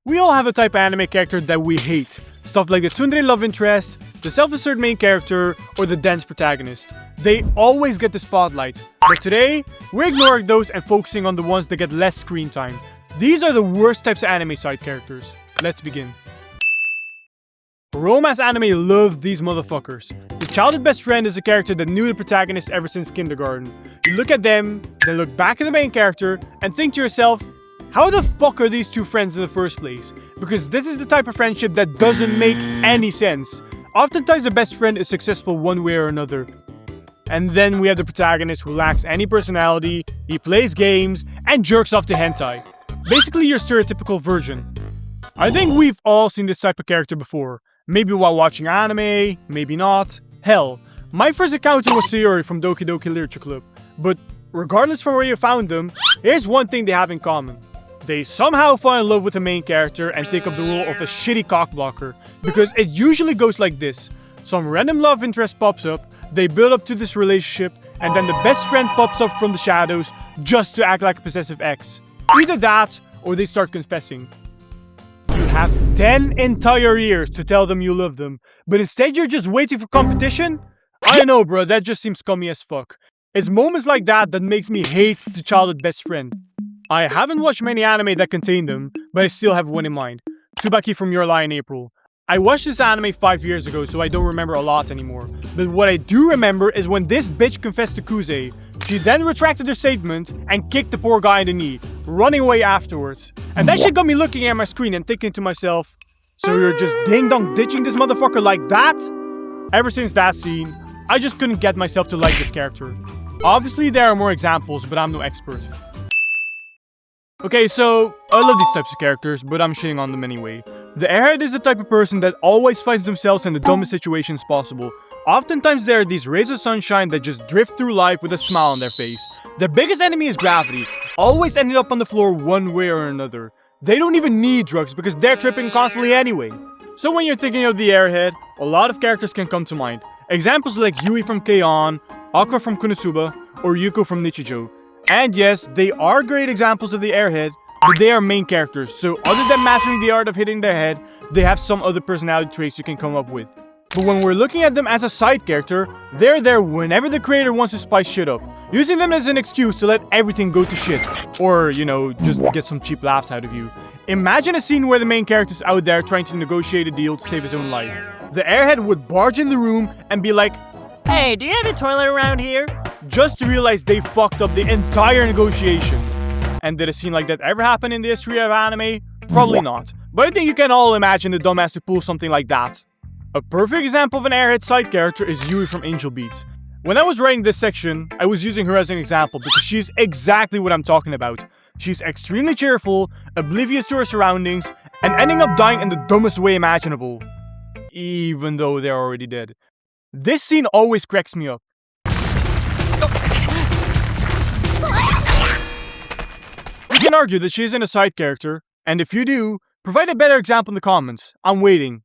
We all have a type of anime character that we hate. Stuff like the tsundere love interest, the self-assured main character, or the dense protagonist. They always get the spotlight. But today, we're ignoring those and focusing on the ones that get less screen time. These are the worst types of anime side characters. Let's begin. Romance anime love these motherfuckers. The childhood best friend is a character that knew the protagonist ever since kindergarten. You look at them, then look back at the main character, and think to yourself, how the fuck are these two friends in the first place? Because this is the type of friendship that doesn't make any sense. Oftentimes the best friend is successful one way or another. And then we have the protagonist who lacks any personality, he plays games, and jerks off to hentai. Basically your stereotypical virgin. I think we've all seen this type of character before. Maybe while watching anime, maybe not. Hell, my first encounter was Sayori from Doki Doki Literature Club. But regardless from where you found them, here's one thing they have in common. They somehow fall in love with the main character and take up the role of a shitty cockblocker. Because it usually goes like this. Some random love interest pops up, they build up to this relationship, and then the best friend pops up from the shadows just to act like a possessive ex. Either that, or they start confessing. You have 10 entire years to tell them you love them, but instead you're just waiting for competition? I don't know, bro, that just seems scummy as fuck. It's moments like that that makes me hate the childhood best friend. I haven't watched many anime that contain them, but I still have one in mind. Tsubaki from Your Lie in April. I watched this anime 5 years ago, so I don't remember a lot anymore. But what I do remember is when this bitch confessed to Kuze, she then retracted her statement and kicked the poor guy in the knee, running away afterwards. And that shit got me looking at my screen and thinking to myself, so you're just ding-dong ditching this motherfucker like that? Ever since that scene, I just couldn't get myself to like this character. Obviously there are more examples, but I'm no expert. Okay, so, I love these types of characters, but I'm shitting on them anyway. The Airhead is the type of person that always finds themselves in the dumbest situations possible. Oftentimes there are these rays of sunshine that just drift through life with a smile on their face. Their biggest enemy is gravity, always ending up on the floor one way or another. They don't even need drugs because they're tripping constantly anyway. So when you're thinking of the Airhead, a lot of characters can come to mind. Examples like Yui from K-On!, Aqua from Konosuba, or Yuko from Nichijou. And yes, they are great examples of the Airhead, but they are main characters, so other than mastering the art of hitting their head, they have some other personality traits you can come up with. But when we're looking at them as a side character, they're there whenever the creator wants to spice shit up, using them as an excuse to let everything go to shit, or, you know, just get some cheap laughs out of you. Imagine a scene where the main character's out there trying to negotiate a deal to save his own life. The Airhead would barge in the room and be like, "Hey, do you have a toilet around here?" Just to realize they fucked up the entire negotiation. And did a scene like that ever happen in the history of anime? Probably not. But I think you can all imagine the dumbass to pull something like that. A perfect example of an Airhead side character is Yui from Angel Beats. When I was writing this section, I was using her as an example because she's exactly what I'm talking about. She's extremely cheerful, oblivious to her surroundings, and ending up dying in the dumbest way imaginable. Even though they're already dead. This scene always cracks me up. You can argue that she isn't a side character, and if you do, provide a better example in the comments. I'm waiting.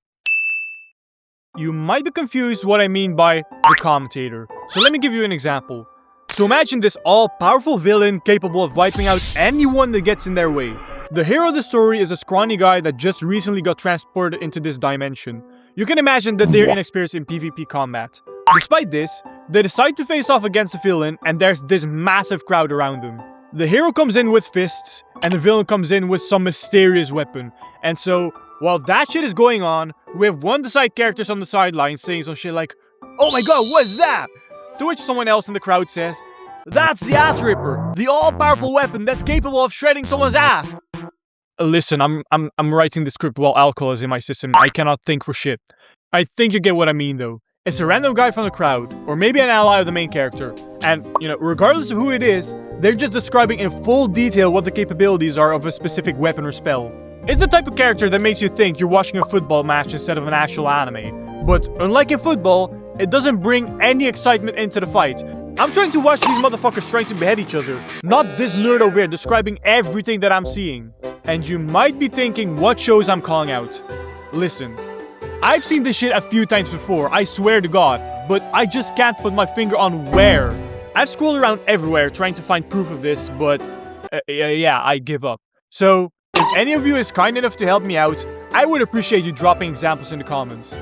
You might be confused what I mean by the Commentator, so let me give you an example. So imagine this all-powerful villain capable of wiping out anyone that gets in their way. The hero of the story is a scrawny guy that just recently got transported into this dimension. You can imagine that they're inexperienced in PvP combat. Despite this, they decide to face off against the villain and there's this massive crowd around them. The hero comes in with fists, and the villain comes in with some mysterious weapon. And so, while that shit is going on, we have one of the side characters on the sidelines saying some shit like, "Oh my god, what's that?" To which someone else in the crowd says, "That's the Ass Ripper, the all-powerful weapon that's capable of shredding someone's ass." Listen, I'm writing the script while alcohol is in my system. I cannot think for shit. I think you get what I mean though. It's a random guy from the crowd, or maybe an ally of the main character. And, you know, regardless of who it is, they're just describing in full detail what the capabilities are of a specific weapon or spell. It's the type of character that makes you think you're watching a football match instead of an actual anime. But unlike in football, it doesn't bring any excitement into the fight. I'm trying to watch these motherfuckers trying to behead each other, not this nerd over here describing everything that I'm seeing. And you might be thinking what shows I'm calling out. Listen, I've seen this shit a few times before, I swear to God, but I just can't put my finger on where. I've scrolled around everywhere trying to find proof of this, but yeah, I give up. So, if If any of you is kind enough to help me out, I would appreciate you dropping examples in the comments.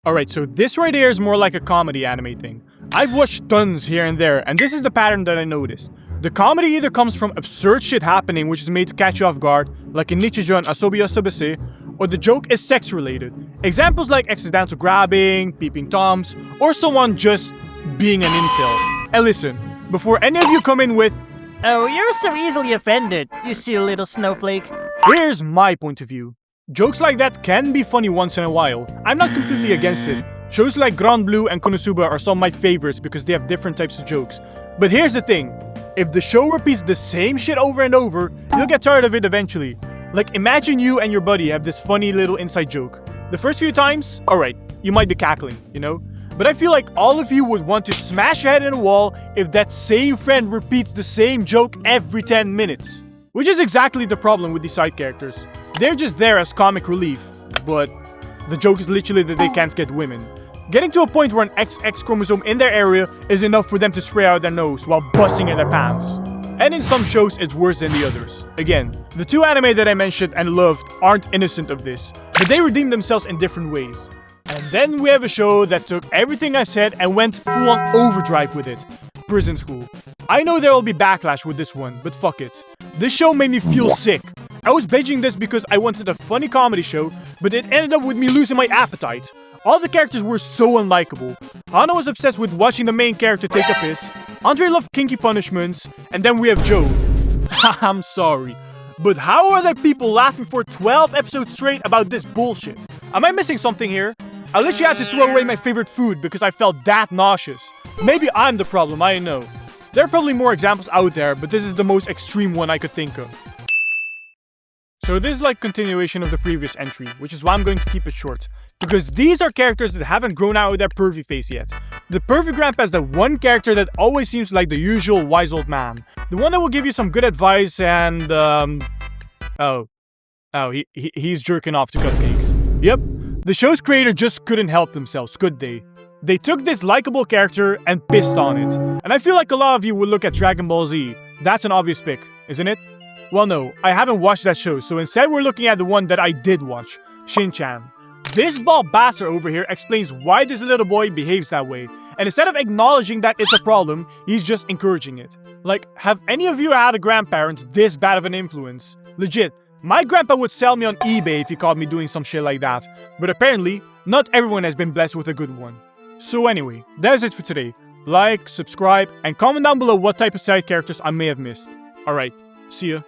Alright, so this right here is more like a comedy anime thing. I've watched tons here and there, and this is the pattern that I noticed. The comedy either comes from absurd shit happening which is made to catch you off guard, like in Nichijou and Asobi Asobase, or the joke is sex related. Examples like accidental grabbing, peeping toms, or someone just being an incel. And listen, before any of you come in with, "Oh, you're so easily offended, you silly little snowflake," here's my point of view. Jokes like that can be funny once in a while. I'm not completely against it. Shows like Grand Blue and Konosuba are some of my favorites because they have different types of jokes. But here's the thing. If the show repeats the same shit over and over, you'll get tired of it eventually. Like, imagine you and your buddy have this funny little inside joke. The first few times, alright, you might be cackling, you know? But I feel like all of you would want to smash your head in a wall if that same friend repeats the same joke every 10 minutes. Which is exactly the problem with these side characters. They're just there as comic relief, but the joke is literally that they can't get women. Getting to a point where an XX chromosome in their area is enough for them to spray out their nose while busting in their pants. And in some shows, it's worse than the others. Again, the two anime that I mentioned and loved aren't innocent of this, but they redeem themselves in different ways. And then we have a show that took everything I said and went full-on overdrive with it. Prison School. I know there will be backlash with this one, but fuck it. This show made me feel sick. I was binging this because I wanted a funny comedy show, but it ended up with me losing my appetite. All the characters were so unlikable. Hana was obsessed with watching the main character take a piss, Andre loved kinky punishments, and then we have Joe. I'm sorry, but how are there people laughing for 12 episodes straight about this bullshit? Am I missing something here? I literally had to throw away my favorite food because I felt that nauseous. Maybe I'm the problem, I don't know. There are probably more examples out there, but this is the most extreme one I could think of. So this is like continuation of the previous entry, which is why I'm going to keep it short. Because these are characters that haven't grown out of their pervy face yet. The pervy grandpa is the one character that always seems like the usual wise old man. The one that will give you some good advice and, he's jerking off to cupcakes. Yep, the show's creator just couldn't help themselves, could they? They took this likable character and pissed on it. And I feel like a lot of you would look at Dragon Ball Z. That's an obvious pick, isn't it? Well, no, I haven't watched that show, so instead we're looking at the one that I did watch, Shin-chan. This bald bastard over here explains why this little boy behaves that way, and instead of acknowledging that it's a problem, he's just encouraging it. Like, have any of you had a grandparent this bad of an influence? Legit, my grandpa would sell me on eBay if he caught me doing some shit like that, but apparently, not everyone has been blessed with a good one. So anyway, that's it for today. Like, subscribe, and comment down below what type of side characters I may have missed. Alright, see ya.